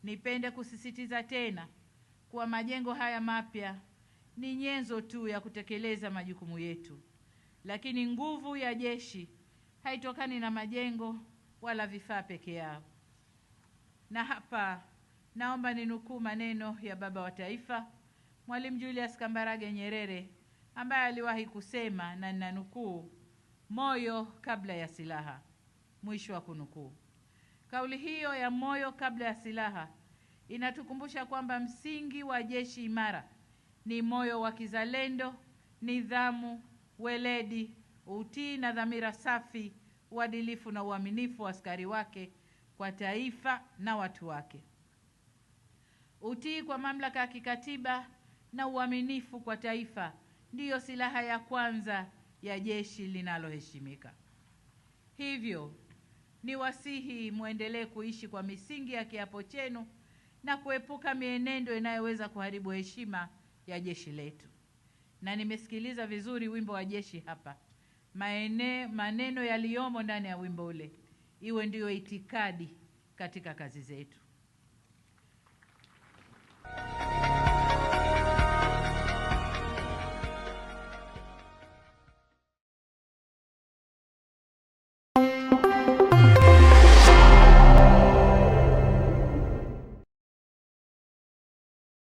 Nipende kusisitiza tena kuwa majengo haya mapya ni nyenzo tu ya kutekeleza majukumu yetu, lakini nguvu ya jeshi haitokani na majengo wala vifaa peke yao. Na hapa naomba ninukuu maneno ya Baba wa Taifa Mwalimu Julius Kambarage Nyerere, ambaye aliwahi kusema, na ninanukuu, moyo kabla ya silaha, mwisho wa kunukuu. Kauli hiyo ya moyo kabla ya silaha inatukumbusha kwamba msingi wa jeshi imara ni moyo wa kizalendo, nidhamu, weledi, utii na dhamira safi, uadilifu na uaminifu wa askari wake kwa taifa na watu wake. Utii kwa mamlaka ya kikatiba na uaminifu kwa taifa ndiyo silaha ya kwanza ya jeshi linaloheshimika. Hivyo ni wasihi muendelee kuishi kwa misingi ya kiapo chenu na kuepuka mienendo inayoweza kuharibu heshima ya jeshi letu. Na nimesikiliza vizuri wimbo wa jeshi hapa. Maneno yaliyomo ndani ya wimbo ule iwe ndiyo itikadi katika kazi zetu.